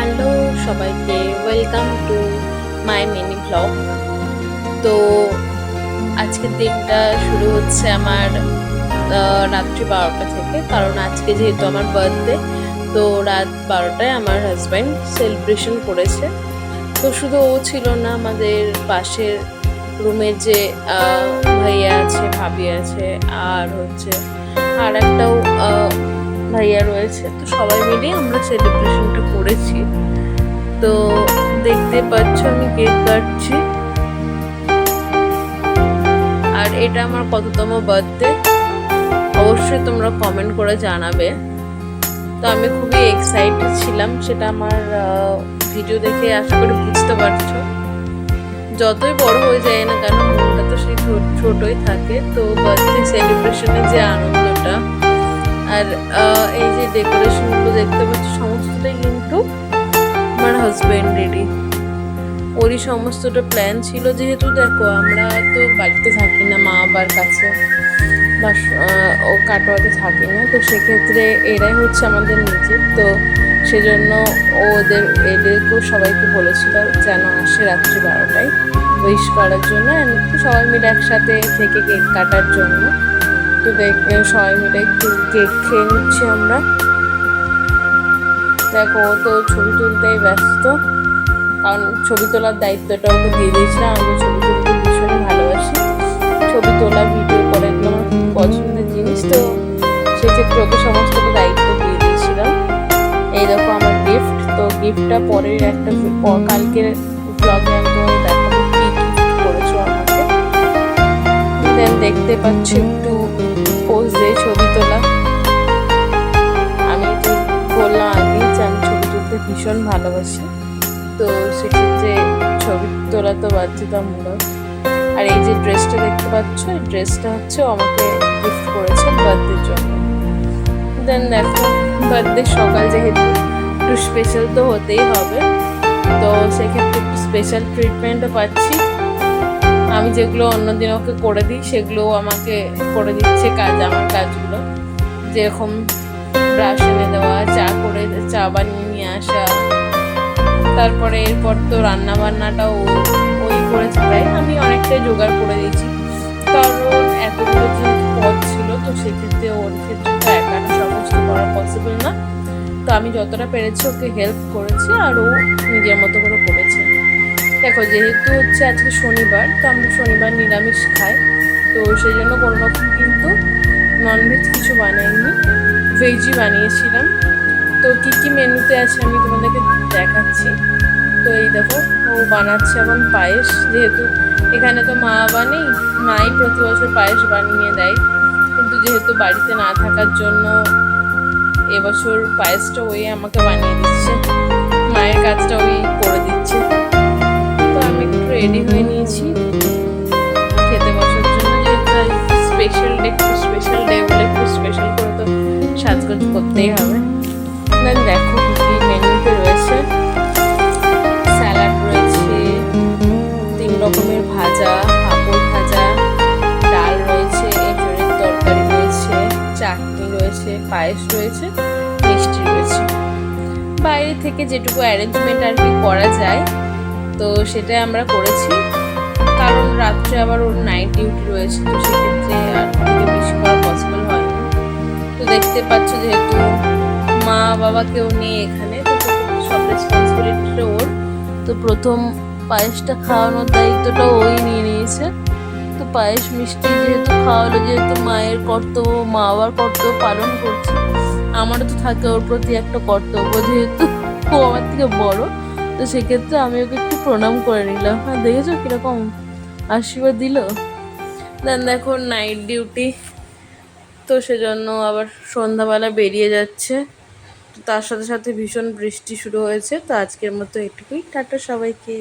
Hello সবাইকে, welcome to my mini blog. তো আজকের দিনটা শুরু হচ্ছে আমার রাত্রি 12টা থেকে, কারণ আজকে যেহেতু আমার বার্থডে, তো রাত 12টায় আমার হাজব্যান্ড সেলিব্রেশন করেছে। তো শুধু ও ছিল না, আমাদের পাশের রুমের যে ভাইয়া আছে, ভাবি আছে, আর হচ্ছে আর একটাও ভাইয়া রয়েছে। তো সবাই মিলে আমরা সেলিব্রেশনটা করেছি। তো দেখতে পাচ্ছ আমি কেক কাটছি, আর এটা আমার কততম বার্থডে অবশ্যই তোমরা কমেন্ট করে জানাবে। তো আমি খুবই এক্সাইটেড ছিলাম, সেটা আমার ভিডিও দেখে আশা করি বুঝতে পারছো। যতই বড় হয়ে যায় না কেন, মনটা তো সেই ছোটই থাকে। তো বার্থডে সেলিব্রেশনের যে আনন্দটা, আর এই যে ডেকোরেশনগুলো দেখতে পাচ্ছি, সমস্তটাই কিন্তু আমার হাজবেন্ডেরই। ওরই সমস্তটা প্ল্যান ছিল, যেহেতু দেখো আমরা তো বাড়িতে থাকি না, মা বাবার কাছে বা ও কাটোয়াতে থাকি না, তো সেক্ষেত্রে এরাই হচ্ছে আমাদের নিজের। তো সেজন্য এদেরকেও সবাইকে বলেছিল যেন আসে রাত্রি 12টায় উইশ করার জন্য, সবাই মিলে একসাথে থেকে কেক কাটার জন্য। তো সবাই মিলে একটু কেক খেয়ে নিচ্ছি আমরা। দেখো ও তো ছবি তুলতেই ব্যস্ত, কারণ ছবি তোলার দায়িত্বটা ওকে দিয়ে দিয়েছিলাম। আমি ছবি তুলতে ভীষণই ভালোবাসি, ছবি তোলা ভিডিও করে এগুলো আমার খুব পছন্দের জিনিস। তো সেক্ষেত্রে ওকে সমস্তটা দায়িত্ব দিয়ে দিয়েছিলাম। এই দেখো আমার গিফট। তো গিফটটা পরের একটা কালকের ব্লগে আমি তোমাকে দেখাবো কি গিফট করেছো আমাকে। দেন দেখতে পাচ্ছি একটু পোজ দিয়ে ছবি তোলা। আমি তো বললাম আগেই যে আমি ছবি তুলতে ভীষণ ভালোবাসি, তো সেক্ষেত্রে ছবি তোলা তো বাধ্যতামূলক। আর এই যে ড্রেসটা দেখতে পাচ্ছ, এই ড্রেসটা হচ্ছে আমাকে গিফট করেছে বার্থডের জন্য। দেন দেখো বার্থডে সকাল, যেহেতু একটু স্পেশাল তো হতেই হবে, তো সেক্ষেত্রে একটু স্পেশাল ট্রিটমেন্টও পাচ্ছি। আমি যেগুলো অন্যদিন ওকে করে দিই, সেগুলো আমাকে করে দিচ্ছে আমার কাজগুলো, যেরকম ব্রাশ এনে দেওয়া, চা বানিয়ে নিয়ে আসা, তারপরে এরপর তো রান্না বান্নাটাও ওই করেছে, তাই আমি অনেকটাই জোগাড় করে দিয়েছি। কারণ এতগুলো যেহেতু পদ ছিল, তো সেক্ষেত্রে ওর ক্ষেত্রে তো একা সমস্ত করা পসিবল না। তো আমি যতটা পেরেছি ওকে হেল্প করেছি, আর ও নিজের মতো করে করেছে। দেখো যেহেতু হচ্ছে আজকে শনিবার, তো আমরা শনিবার নিরামিষ খাই, তো সেই জন্য কোনো রকম কিন্তু ননভেজ কিছু বানাইনি, ভেজই বানিয়েছিলাম। তো কী কী মেনুতে আছে আমি তোমাদেরকে দেখাচ্ছি। তো এই দেখো ও বানাচ্ছে এখন পায়েস, যেহেতু এখানে তো মা বানেই, মাই প্রতি বছর পায়েস বানিয়ে দেয়, কিন্তু যেহেতু বাড়িতে না থাকার জন্য এবছর পায়েসটা ওই আমাকে বানিয়ে দিচ্ছে, মায়ের কাজটা ওই করে দিচ্ছে। তো আমি একটু রেডি হয়ে নিয়েছি খেতে বসার জন্য, যেহেতু স্পেশাল ডে বলে একটু স্পেশাল করে তো সাজগোজ করতেই হবে। দেন দেখো কি মেনুতে রয়েছে। স্যালাড রয়েছে, 3 রকমের ভাজা, পাঁপড় ভাজা, ডাল রয়েছে, এঁচড়ের তরকারি রয়েছে, চাটনি রয়েছে, পায়েস রয়েছে, মিষ্টি রয়েছে। বাইরে থেকে যেটুকু অ্যারেঞ্জমেন্ট আর কি করা যায়, তো সেটাই আমরা করেছি, কারণ রাত্রে আবার ওর নাইট ডিউটি রয়েছে, তো সেক্ষেত্রে আর থেকে বেশি করা পসিবল হয় না। তো দেখতে পাচ্ছ যেহেতু মা বাবা কেউ নেই এখানে, তো সব রেসপন্সিবিলিটিটা ওর। তো প্রথম পায়েসটা খাওয়ানোর দায়িত্বটা ওই নিয়ে নিয়েছে। তো পায়েস মিষ্টি যেহেতু খাওয়ালো, যেহেতু মায়ের কর্তব্য, মা বাবার কর্তব্য পালন করছে, আমারও তো থাকে ওর প্রতি একটা কর্তব্য, যেহেতু ও আমার থেকে বড়। তো সেক্ষেত্রে আমি ওকে একটু প্রণাম করে নিলাম। হ্যাঁ দেখেছো কিরকম আশীর্বাদ দিল। দেন দেখো নাইট ডিউটি, তো সেজন্য আবার সন্ধ্যাবেলা বেরিয়ে যাচ্ছে। তার সাথে সাথে ভীষণ বৃষ্টি শুরু হয়েছে। তো আজকের মতো এটুকুই, টাটা সবাইকে।